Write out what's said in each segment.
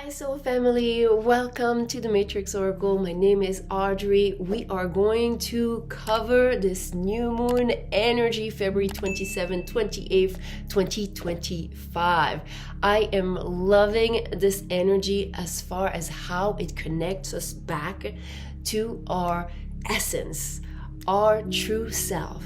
Hi soul family, welcome to the Matrix Oracle. My name is Audrey. We are going to cover this new moon energy February 27th, 28th, 2025. I am loving this energy as far as how it connects us back to our essence, our true self,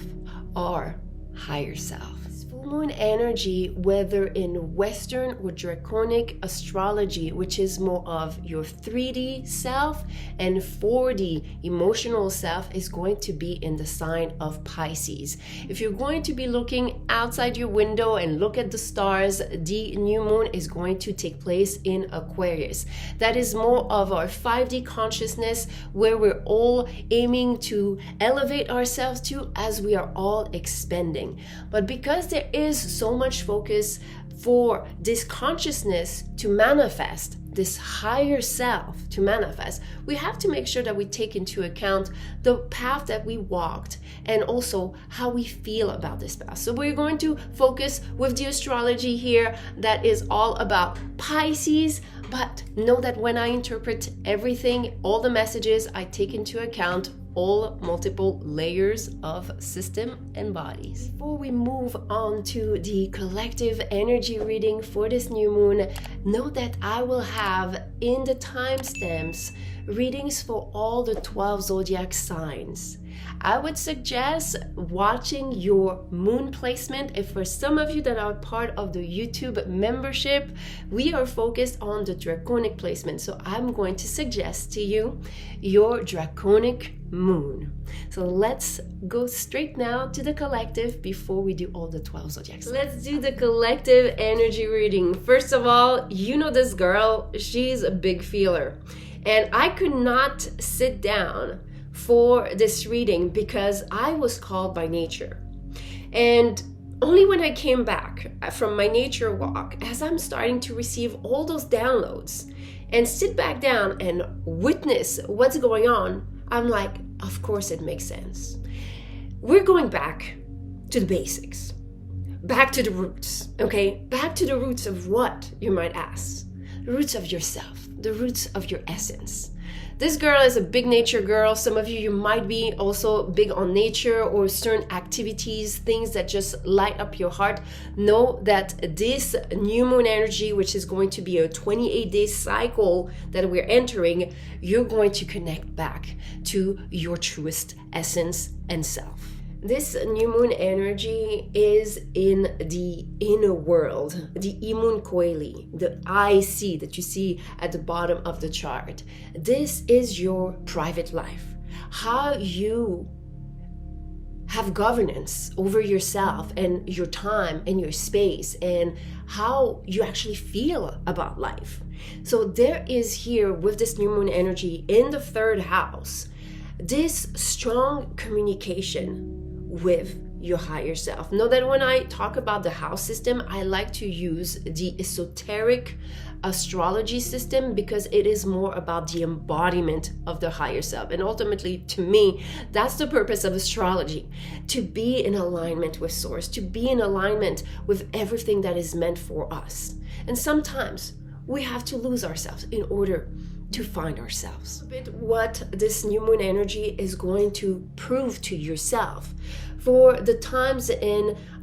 our higher self. Full moon energy, whether in Western or Draconic astrology, which is more of your 3D self and 4D emotional self, is going to be in the sign of Pisces. If you're going to be looking outside your window and look at the stars, the new moon is going to take place in Aquarius. That is more of our 5D consciousness, where we're all aiming to elevate ourselves to as we are all expanding. But because there is so much focus for this consciousness to manifest, this higher self to manifest, we have to make sure that we take into account the path that we walked and also how we feel about this path. So we're going to focus with the astrology here that is all about Pisces, but know that when I interpret everything, all the messages, I take into account all multiple layers of system and bodies. Before we move on to the collective energy reading for this new moon, note that I will have in the timestamps readings for all the 12 zodiac signs. I would suggest watching your moon placement. If for some of you that are part of the YouTube membership, we are focused on the draconic placement. So I'm going to suggest to you your draconic moon. So let's go straight now to the collective before we do all the 12 zodiacs. Let's do the collective energy reading. First of all, you know this girl, she's a big feeler. And I could not sit down for this reading because I was called by nature. And only when I came back from my nature walk, as I'm starting to receive all those downloads and sit back down and witness what's going on, I'm like, of course it makes sense. We're going back to the basics, back to the roots, okay? Back to the roots of what, you might ask? The roots of yourself, the roots of your essence. This girl is a big nature girl. Some of you might be also big on nature or certain activities, things that just light up your heart. Know that this new moon energy, which is going to be a 28-day cycle that we're entering, you're going to connect back to your truest essence and self. This new moon energy is in the inner world, the Imun Coeli, the IC that you see at the bottom of the chart. This is your private life, how you have governance over yourself and your time and your space and how you actually feel about life. So there is here with this new moon energy in the third house, this strong communication with your higher self. Know that when I talk about the house system, I like to use the esoteric astrology system because it is more about the embodiment of the higher self. And ultimately, to me, that's the purpose of astrology, to be in alignment with source, to be in alignment with everything that is meant for us. And sometimes we have to lose ourselves in order to find ourselves. What this new moon energy is going to prove to yourself for the times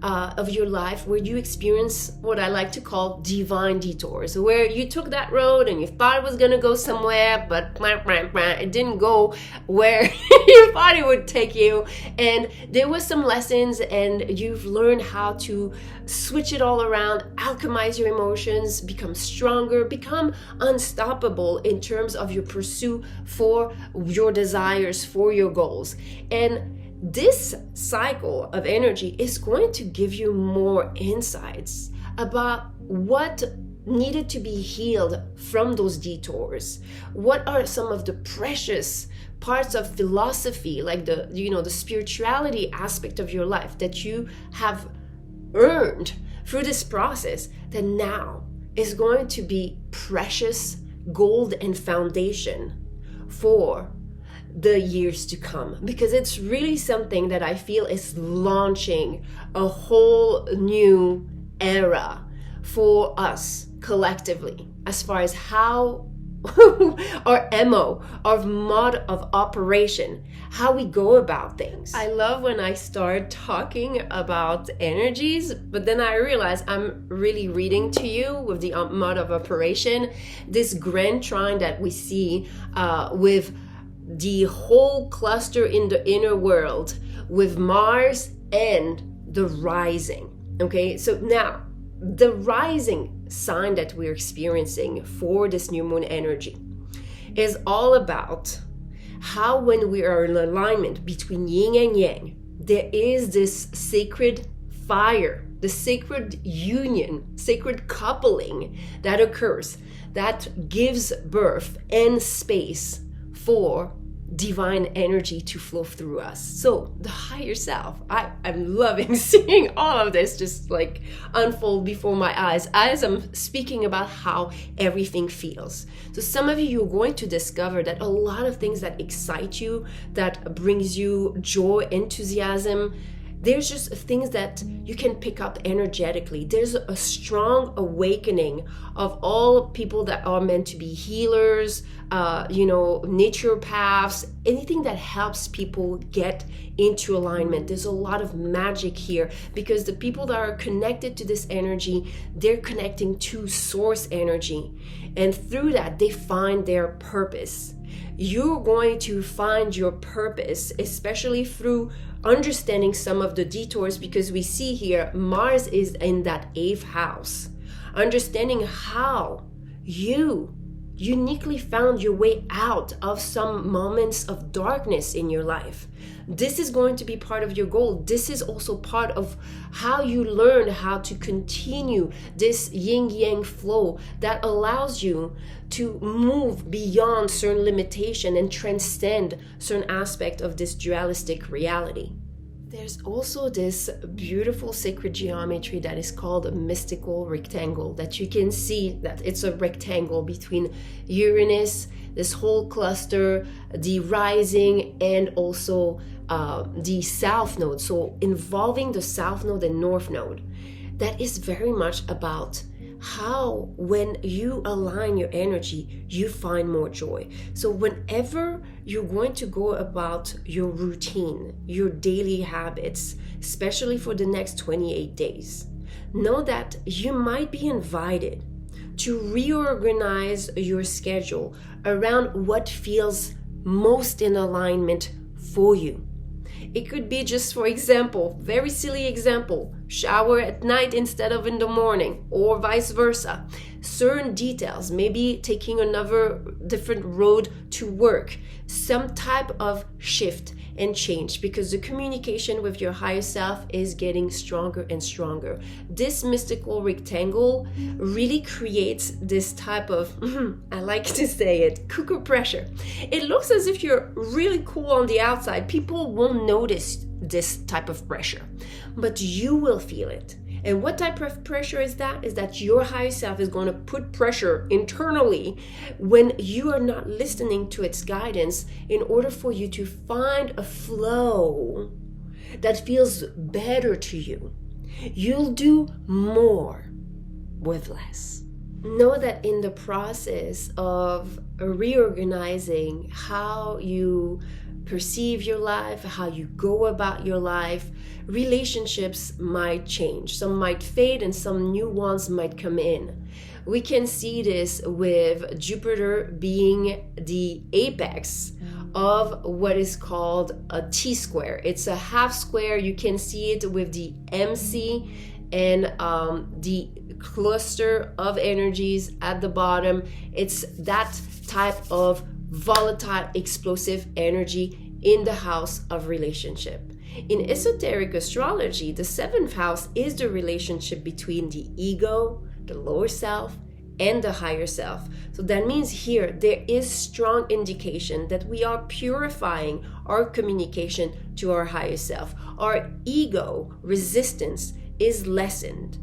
of your life where you experience what I like to call divine detours, where you took that road and you thought it was going to go somewhere, but it didn't go where you thought it would take you. And there was some lessons and you've learned how to switch it all around, alchemize your emotions, become stronger, become unstoppable in terms of your pursuit for your desires, for your goals. And this cycle of energy is going to give you more insights about what needed to be healed from those detours. What are some of the precious parts of philosophy, like the spirituality aspect of your life that you have earned through this process that now is going to be precious gold and foundation for the years to come, because it's really something that I feel is launching a whole new era for us collectively as far as how our MO, our mode of operation, how we go about things. I love when I start talking about energies, but then I realize I'm really reading to you with the mode of operation, this grand trine that we see with the whole cluster in the inner world with Mars and the rising. Okay, so now the rising sign that we're experiencing for this new moon energy is all about how, when we are in alignment between yin and yang, there is this sacred fire, the sacred union, sacred coupling that occurs, that gives birth and space for divine energy to flow through us. So the higher self, I'm loving seeing all of this just like unfold before my eyes as I'm speaking about how everything feels. So some of you, you're going to discover that a lot of things that excite you, that brings you joy, enthusiasm, there's just things that you can pick up energetically. There's a strong awakening of all people that are meant to be healers, naturopaths, anything that helps people get into alignment. There's a lot of magic here because the people that are connected to this energy, they're connecting to source energy. And through that, they find their purpose. You're going to find your purpose, especially through understanding some of the detours, because we see here Mars is in that 8th house. Understanding how you uniquely found your way out of some moments of darkness in your life. This is going to be part of your goal. This is also part of how you learn how to continue this yin-yang flow that allows you to move beyond certain limitation and transcend certain aspect of this dualistic reality. There's also this beautiful sacred geometry that is called a mystical rectangle, that you can see that it's a rectangle between Uranus, this whole cluster, the rising, and also the south node. So involving the south node and north node, that is very much about how, when you align your energy, you find more joy. So whenever you're going to go about your routine, your daily habits, especially for the next 28 days, know that you might be invited to reorganize your schedule around what feels most in alignment for you. It could be just, for example, very silly example, shower at night instead of in the morning, or vice versa. Certain details, maybe taking another different road to work, some type of shift and change, because the communication with your higher self is getting stronger and stronger. This mystical rectangle really creates this type of, I like to say it, cuckoo pressure. It looks as if you're really cool on the outside. People won't notice this type of pressure, but you will feel it. And what type of pressure is that? Is that your higher self is going to put pressure internally when you are not listening to its guidance, in order for you to find a flow that feels better to you. You'll do more with less. Know that in the process of reorganizing how you perceive your life, how you go about your life, relationships might change. Some might fade and some new ones might come in. We can see this with Jupiter being the apex of what is called a T-square. It's a half square. You can see it with the MC and the cluster of energies at the bottom. It's that type of volatile, explosive energy in the house of relationship. In esoteric astrology, the 7th house is the relationship between the ego, the lower self, and the higher self. So that means here there is strong indication that we are purifying our communication to our higher self. Our ego resistance is lessened.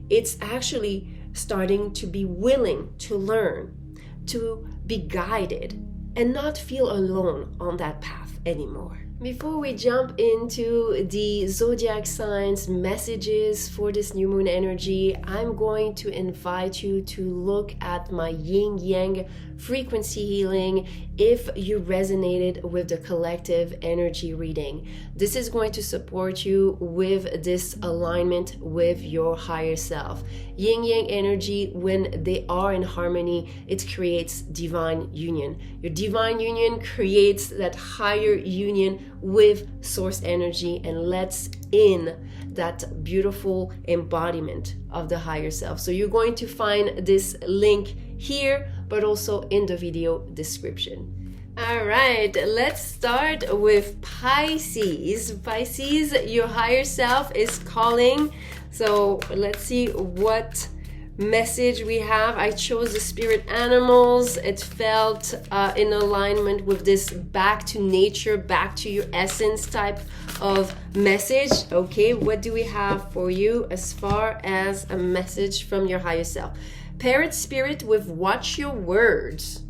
It's actually starting to be willing to learn, to be guided, and not feel alone on that path anymore. Before we jump into the zodiac signs messages for this new moon energy, I'm going to invite you to look at my yin yang frequency healing if you resonated with the collective energy reading. This is going to support you with this alignment with your higher self. Yin yang energy, when they are in harmony, it creates divine union. Your divine union creates that higher union with source energy and lets in that beautiful embodiment of the higher self. So you're going to find this link here, but also in the video description. All right, let's start with Pisces. Pisces, your higher self is calling. So let's see what message we have. I chose the spirit animals. It felt in alignment with this back to nature, back to your essence type of message. Okay, what do we have for you as far as a message from your higher self? Parrot spirit with watch your words.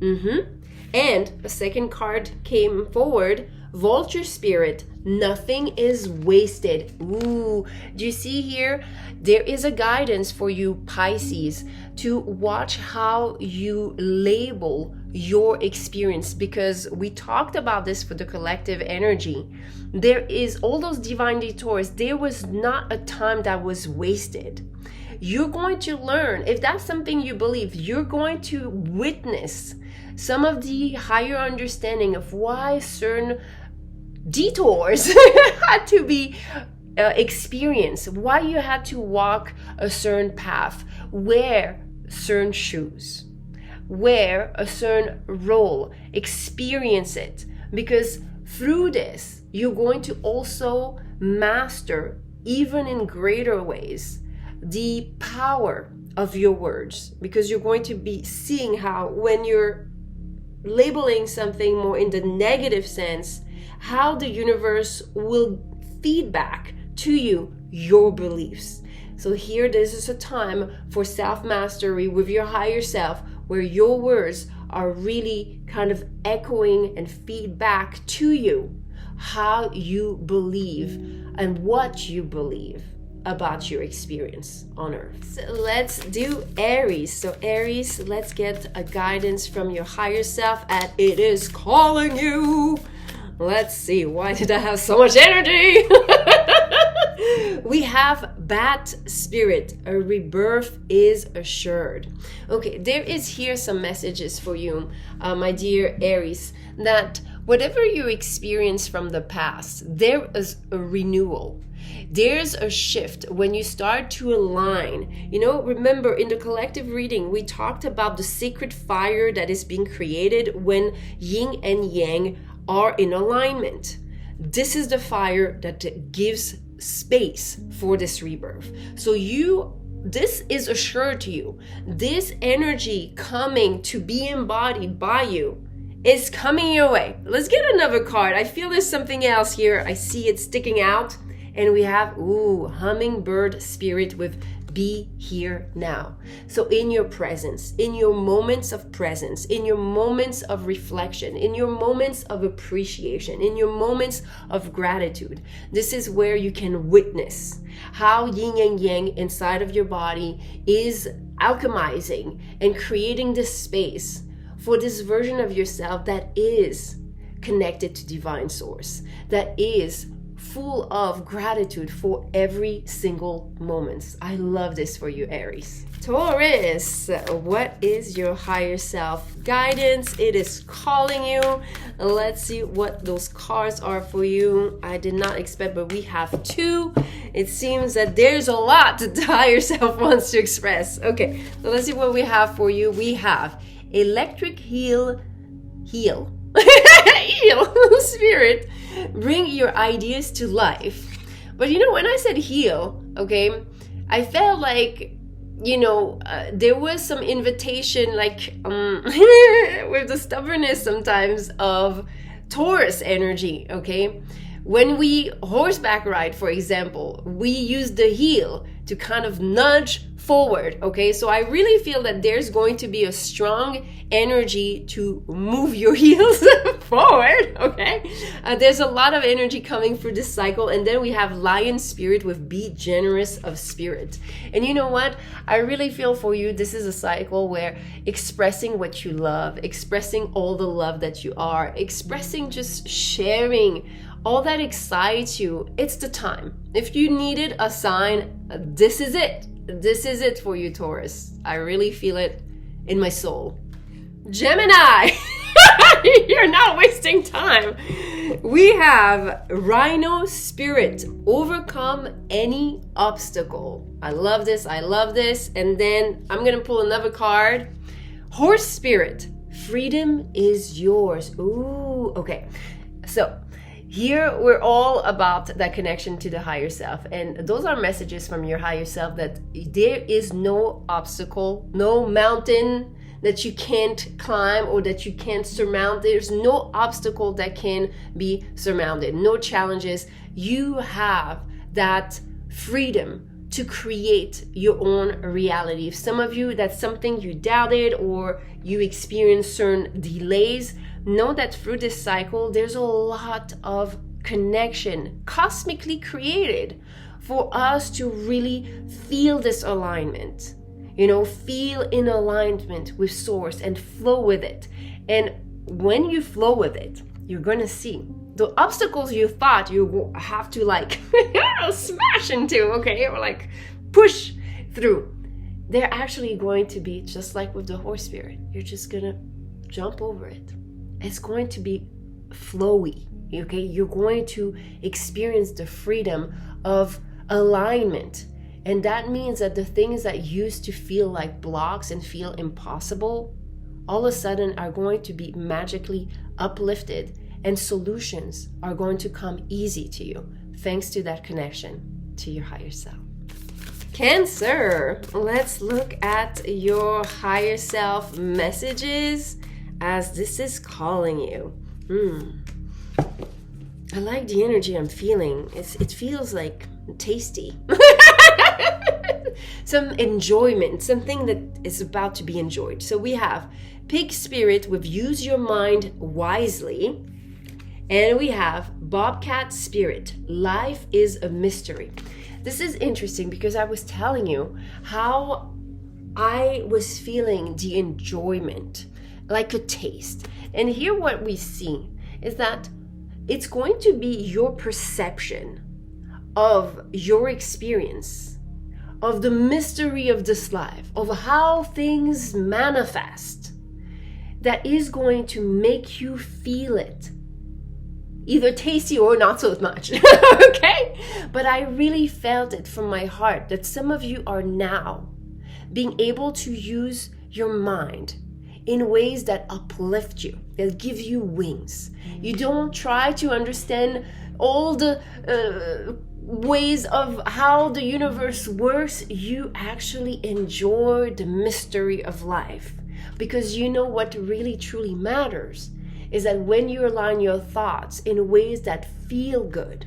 And a second card came forward. Vulture spirit, nothing is wasted. Ooh, do you see here? There is a guidance for you, Pisces, to watch how you label your experience, because we talked about this for the collective energy. There is all those divine detours. There was not a time that was wasted. You're going to learn, if that's something you believe, you're going to witness some of the higher understanding of why certain detours had to be experienced, why you had to walk a certain path, wear certain shoes, wear a certain role, experience it, because through this you're going to also master, even in greater ways, the power of your words, because you're going to be seeing how when you're labeling something more in the negative sense, how the universe will feed back to you your beliefs. So here, this is a time for self-mastery with your higher self, where your words are really kind of echoing and feed back to you how you believe and what you believe about your experience on earth. So let's do Aries. So Aries, let's get a guidance from your higher self, and it is calling you. Let's see, why did I have so much energy? We have Bat Spirit, a rebirth is assured. Okay, there is here some messages for you, my dear Aries, that whatever you experience from the past, there is a renewal. There's a shift when you start to align. You know, remember in the collective reading, we talked about the sacred fire that is being created when yin and yang are in alignment. This is the fire that gives space for this rebirth. So this is assured to you. This energy coming to be embodied by you is coming your way. Let's get another card. I feel there's something else here. I see it sticking out. And we have, hummingbird spirit with be here now. So in your presence, in your moments of presence, in your moments of reflection, in your moments of appreciation, in your moments of gratitude, this is where you can witness how yin and yang inside of your body is alchemizing and creating this space for this version of yourself that is connected to divine source, that is full of gratitude for every single moment. I love this for you, Aries. Taurus, what is your higher self guidance? It is calling you. Let's see what those cards are for you. I did not expect, but we have two. It seems that there's a lot that the higher self wants to express. Okay, so let's see what we have for you. We have electric heal heal spirit, bring your ideas to life. But you know, when I said heal, okay, I felt like, there was some invitation, like with the stubbornness sometimes of Taurus energy, okay, When we horseback ride, for example, we use the heel to kind of nudge forward, okay? So I really feel that there's going to be a strong energy to move your heels forward, okay? There's a lot of energy coming through this cycle. And then we have lion spirit with be generous of spirit. And you know what? I really feel for you, this is a cycle where expressing what you love, expressing all the love that you are, expressing just sharing all that excites you, it's the time. If you needed a sign, this is it. This is it for you, Taurus. I really feel it in my soul. Gemini, you're not wasting time. We have Rhino Spirit, overcome any obstacle. I love this, I love this. And then I'm gonna pull another card. Horse Spirit, freedom is yours. Ooh, okay. So here we're all about that connection to the higher self, and those are messages from your higher self that there is no obstacle, no mountain that you can't climb or that you can't surmount. There's no obstacle that can be surmounted, no challenges. You have that freedom to create your own reality. If some of you, that's something you doubted or you experienced certain delays, know that through this cycle, there's a lot of connection cosmically created for us to really feel this alignment, feel in alignment with source and flow with it. And when you flow with it, you're going to see the obstacles you thought you have to smash into, okay, or push through. They're actually going to be just like with the horse spirit. You're just going to jump over it. It's going to be flowy, okay? You're going to experience the freedom of alignment. And that means that the things that used to feel like blocks and feel impossible, all of a sudden are going to be magically uplifted, and solutions are going to come easy to you thanks to that connection to your higher self. Cancer, let's look at your higher self messages as this is calling you. I like the energy I'm feeling. It feels like tasty. Some enjoyment, something that is about to be enjoyed. So we have Pig Spirit with use your mind wisely. And we have Bobcat Spirit, life is a mystery. This is interesting because I was telling you how I was feeling the enjoyment, like a taste. And here what we see is that it's going to be your perception of your experience, of the mystery of this life, of how things manifest, that is going to make you feel it. Either tasty or not so much, okay? But I really felt it from my heart that some of you are now being able to use your mind in ways that uplift you, that give you wings. You don't try to understand all the ways of how the universe works. You actually enjoy the mystery of life, because you know what really truly matters is that when you align your thoughts in ways that feel good,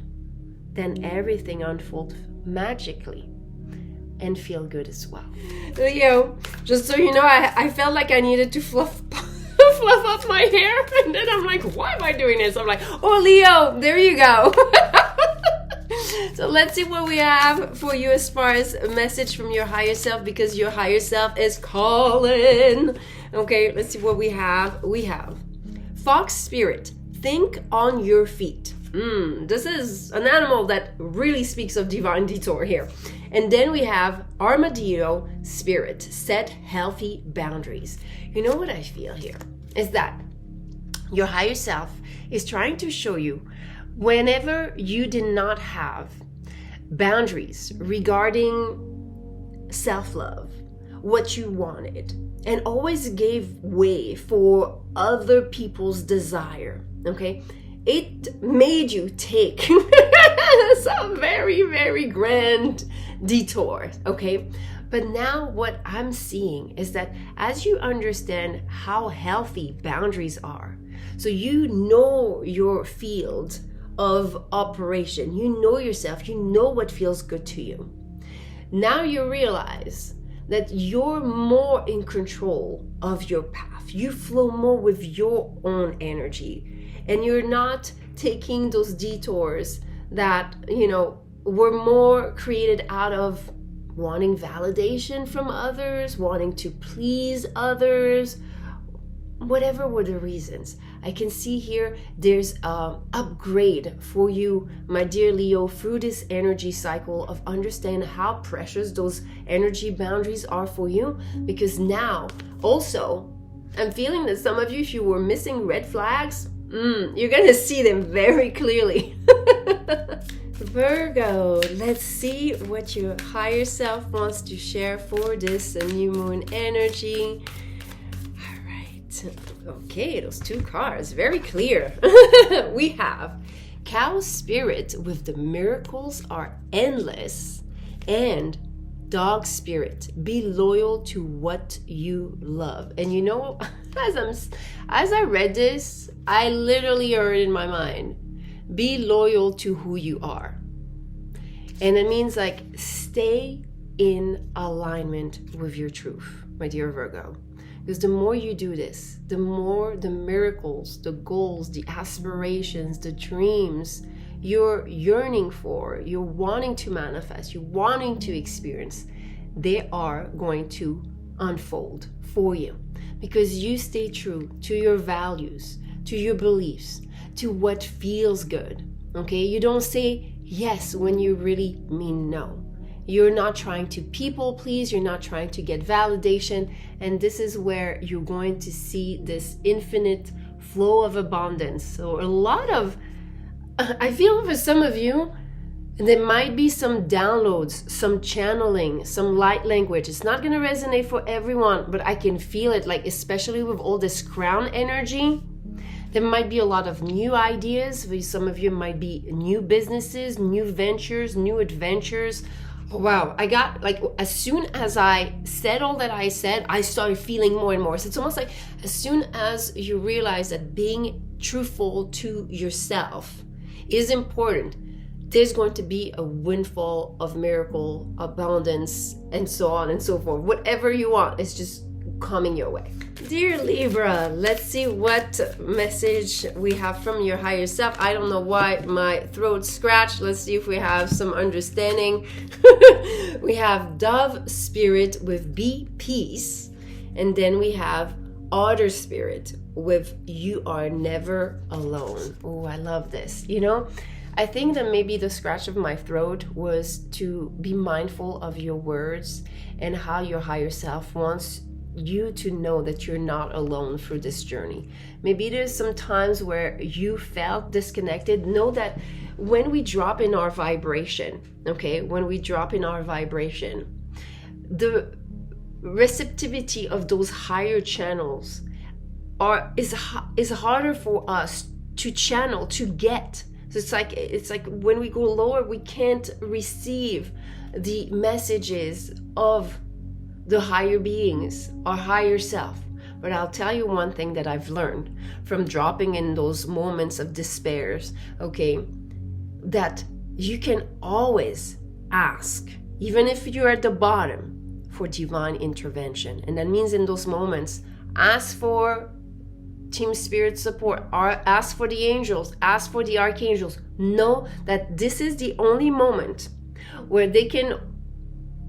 then everything unfolds magically and feel good as well. Leo, just so you know, I felt like I needed to fluff up my hair, and then I'm like, why am I doing this? I'm like, oh Leo, there you go. So let's see what we have for you as far as a message from your higher self, because your higher self is calling. Okay, let's see what we have. We have Fox Spirit, think on your feet. This is an animal that really speaks of divine detour here. And then we have Armadillo Spirit, set healthy boundaries. You know what I feel here is that your higher self is trying to show you whenever you did not have boundaries regarding self-love, what you wanted, and always gave way for other people's desire, okay? It made you take some very, very grand detours, okay? But now what I'm seeing is that as you understand how healthy boundaries are, so you know your field of operation. You know yourself. You know what feels good to you. Now you realize that you're more in control of your path. You flow more with your own energy, and you're not taking those detours that, were more created out of wanting validation from others, wanting to please others, whatever were the reasons. I can see here there's an upgrade for you, my dear Leo, through this energy cycle of understand how precious those energy boundaries are for you. Because now also I'm feeling that some of you, if you were missing red flags, you're gonna see them very clearly. Virgo, let's see what your higher self wants to share for this new moon energy. All right. Okay, those two cards, very clear. We have Cow Spirit with the miracles are endless, and Dog Spirit, be loyal to what you love. And as I read this, I literally heard in my mind, be loyal to who you are. And it means like stay in alignment with your truth, my dear Virgo. Because the more you do this, the more the miracles, the goals, the aspirations, the dreams you're yearning for, you're wanting to manifest, you're wanting to experience, they are going to unfold for you. Because you stay true to your values, to your beliefs, to what feels good. Okay, you don't say yes when you really mean no. You're not trying to people please, you're not trying to get validation, and this is where you're going to see this infinite flow of abundance. So a lot of, I feel for some of you, there might be some downloads, some channeling, some light language. It's not going to resonate for everyone, but I can feel it, like especially with all this crown energy. There might be a lot of new ideas. For some of you might be new businesses, new ventures, new adventures. Wow, I got, like, as soon as I said all that I said, I started feeling more and more. So it's almost like as soon as you realize that being truthful to yourself is important, there's going to be a windfall of miracle, abundance, and so on and so forth. Whatever you want, it's just coming your way. Dear Libra, let's see what message we have from your higher self. I don't know why my throat scratched. Let's see if we have some understanding. We have Dove Spirit with Be Peace, and then we have Otter Spirit with You Are Never Alone. Oh, I love this. I think that maybe the scratch of my throat was to be mindful of your words and how your higher self wants you to know that you're not alone through this journey. Maybe there's some times where you felt disconnected. Know that when we drop in our vibration, the receptivity of those higher channels is harder for us to channel, to get. So it's like when we go lower, we can't receive the messages of the higher beings, our higher self. But I'll tell you one thing that I've learned from dropping in those moments of despair, that you can always ask, even if you're at the bottom, for divine intervention. And that means in those moments, ask for Team Spirit support, or ask for the angels, ask for the archangels. Know that this is the only moment where they can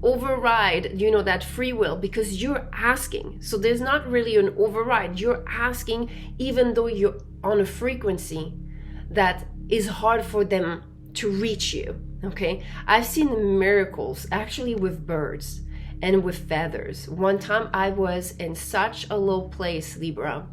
override, that free will, because you're asking. So there's not really an override. You're asking, even though you're on a frequency that is hard for them to reach you. Okay, I've seen miracles actually with birds and with feathers. One time I was in such a low place, Libra,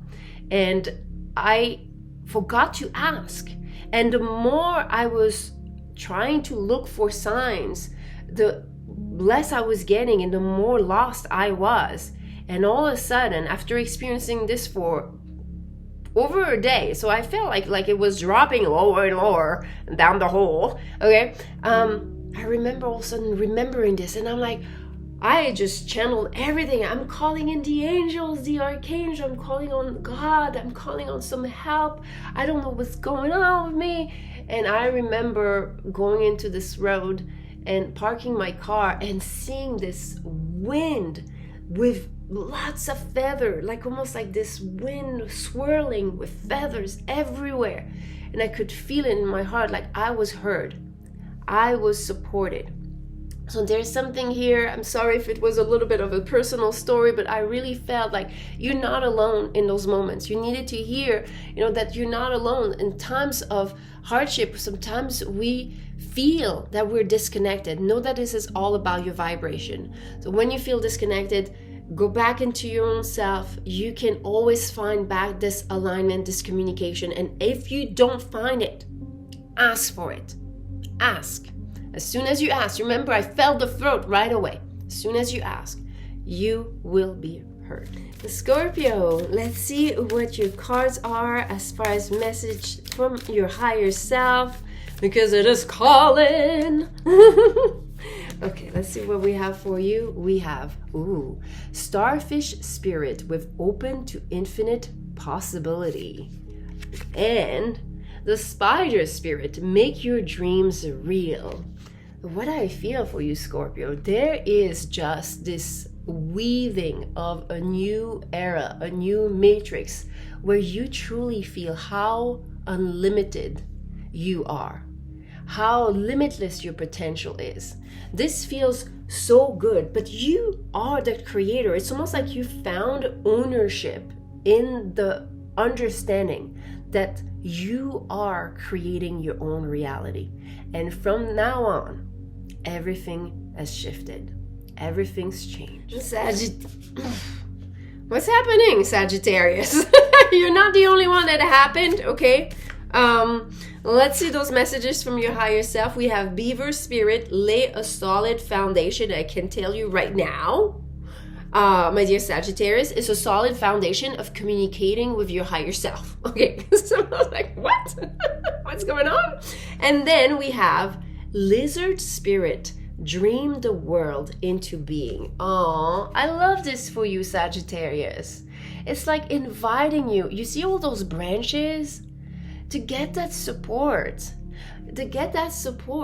and I forgot to ask. And the more I was trying to look for signs, the less I was getting and the more lost I was. And all of a sudden, after experiencing this for over a day, so I felt like it was dropping lower and lower down the hole, okay? I remember all of a sudden remembering this, and I'm like, I just channeled everything. I'm calling in the angels, the archangel, I'm calling on God, I'm calling on some help. I don't know what's going on with me. And I remember going into this road and parking my car and seeing this wind with lots of feather, like almost like this wind swirling with feathers everywhere. And I could feel it in my heart, like I was heard, I was supported. So there's something here. I'm sorry if it was a little bit of a personal story, but I really felt like you're not alone in those moments. You needed to hear, that you're not alone in times of hardship. Sometimes we feel that we're disconnected. Know that this is all about your vibration. So when you feel disconnected, go back into your own self. You can always find back this alignment, this communication. And if you don't find it, ask for it. Ask. As soon as you ask, remember I felt the throat right away. As soon as you ask, you will be heard. Scorpio, let's see what your cards are as far as message from your higher self, because it is calling. Okay, let's see what we have for you. We have, starfish spirit with open to infinite possibility. And the spider spirit, make your dreams real. What I feel for you, Scorpio, there is just this weaving of a new era, a new matrix, where you truly feel how unlimited you are, how limitless your potential is. This feels so good, but you are the creator. It's almost like you found ownership in the understanding that you are creating your own reality. And from now on, everything has shifted. Everything's changed. What's happening, Sagittarius? You're not the only one that happened, okay? Let's see those messages from your higher self. We have Beaver Spirit, lay a solid foundation. I can tell you right now, my dear Sagittarius, is a solid foundation of communicating with your higher self. Okay, so I was like, what? What's going on? And then we have Lizard Spirit, dream the world into being. Oh, I love this for you, Sagittarius. It's like inviting you. You see all those branches? To get that support.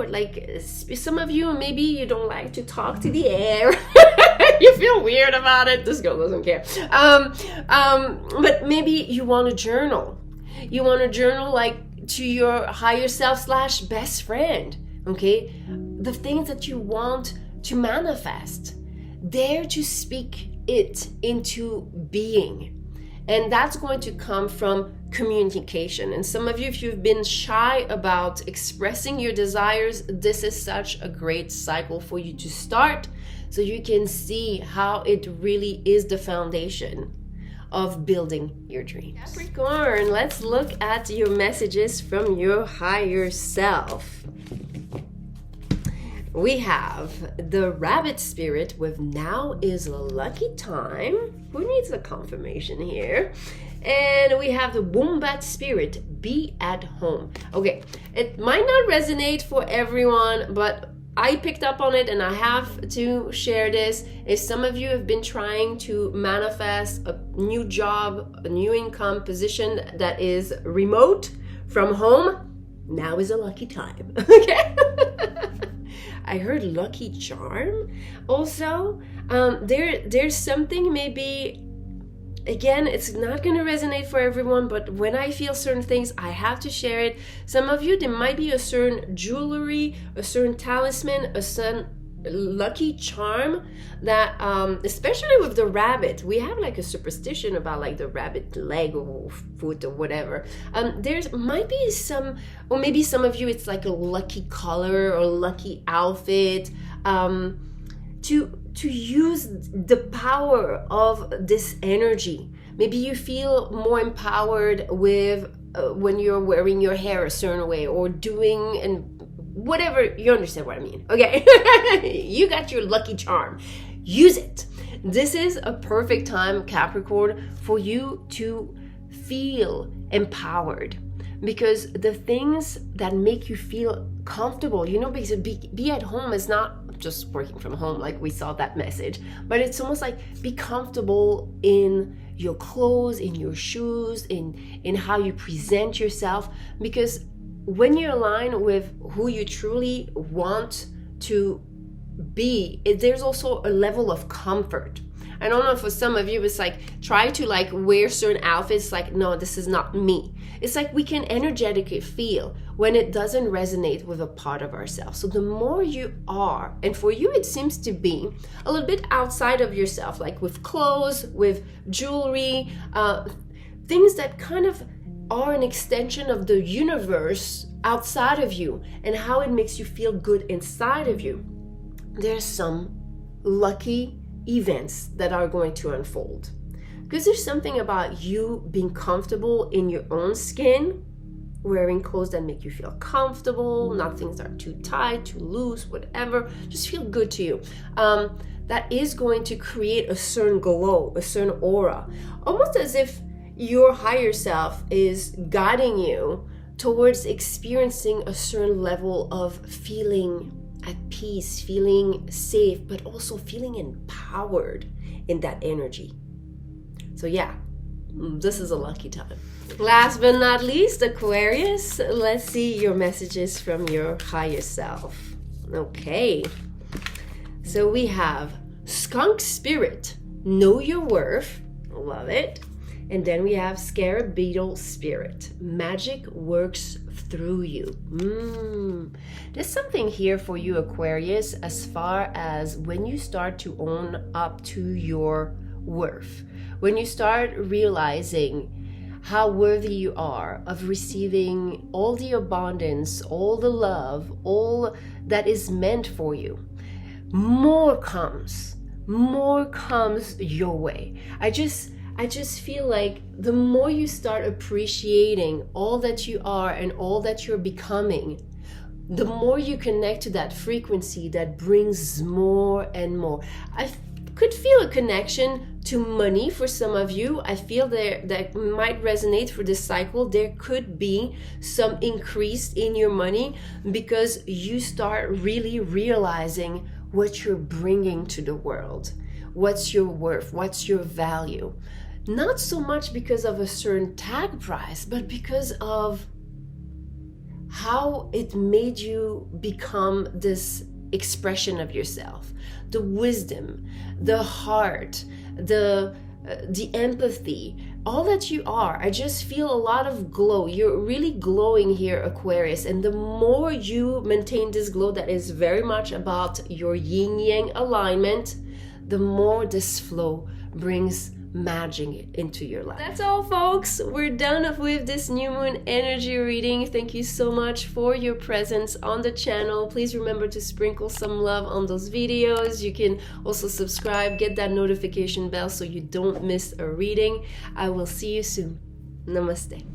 Like some of you, maybe you don't like to talk to the air. You feel weird about it. This girl doesn't care. But maybe you want to journal. You want to journal like to your higher self / best friend. Okay, the things that you want to manifest, dare to speak it into being. And that's going to come from communication. And some of you, if you've been shy about expressing your desires, this is such a great cycle for you to start, so you can see how it really is the foundation of building your dreams. Capricorn, let's look at your messages from your higher self. We have the Rabbit Spirit with now is a lucky time. Who needs a confirmation here? And we have the Wombat Spirit, be at home. Okay, it might not resonate for everyone, but I picked up on it and I have to share this. If some of you have been trying to manifest a new job, a new income position that is remote from home, now is a lucky time. Okay. I heard lucky charm also. There's something, maybe, again, it's not going to resonate for everyone, but when I feel certain things, I have to share it. Some of you, there might be a certain jewelry, a certain talisman, a certain lucky charm that, especially with the rabbit, we have like a superstition about like the rabbit leg or foot or whatever. There's might be some, or maybe some of you, it's like a lucky color or lucky outfit, to use the power of this energy. Maybe you feel more empowered with when you're wearing your hair a certain way or doing and whatever, you understand what I mean, okay? You got your lucky charm. Use it. This is a perfect time, Capricorn, for you to feel empowered, because the things that make you feel comfortable, because be at home is not just working from home like we saw that message, but it's almost like be comfortable in your clothes, in your shoes, in how you present yourself, because when you align with who you truly want to be, there's also a level of comfort. I don't know, for some of you it's like try to like wear certain outfits, like no, this is not me. It's like we can energetically feel when it doesn't resonate with a part of ourselves. So the more you are, and for you it seems to be a little bit outside of yourself, like with clothes, with jewelry, things that kind of are an extension of the universe outside of you and how it makes you feel good inside of you. There's some lucky events that are going to unfold, because there's something about you being comfortable in your own skin, wearing clothes that make you feel comfortable, not things that are too tight, too loose, whatever, just feel good to you. That is going to create a certain glow, a certain aura, almost as if your higher self is guiding you towards experiencing a certain level of feeling at peace, feeling safe, but also feeling empowered in that energy. So yeah, this is a lucky time. Last but not least, Aquarius, let's see your messages from your higher self. Okay, so we have skunk spirit, know your worth, love it. And then we have scarab beetle spirit, magic works through you. There's something here for you, Aquarius, as far as when you start to own up to your worth, when you start realizing how worthy you are of receiving all the abundance, all the love, all that is meant for you, more comes your way. I just feel like the more you start appreciating all that you are and all that you're becoming, the more you connect to that frequency that brings more and more. I could feel a connection to money for some of you. I feel that might resonate for this cycle. There could be some increase in your money because you start really realizing what you're bringing to the world. What's your worth? What's your value? Not so much because of a certain tag price, but because of how it made you become this expression of yourself. The wisdom, the heart, the empathy, all that you are. I just feel a lot of glow. You're really glowing here, Aquarius. And the more you maintain this glow that is very much about your yin-yang alignment, the more this flow brings magic into your life. That's all, folks. We're done with this new moon energy reading. Thank you so much for your presence on the channel. Please remember to sprinkle some love on those videos. You can also subscribe, get that notification bell so you don't miss a reading. I will see you soon. Namaste.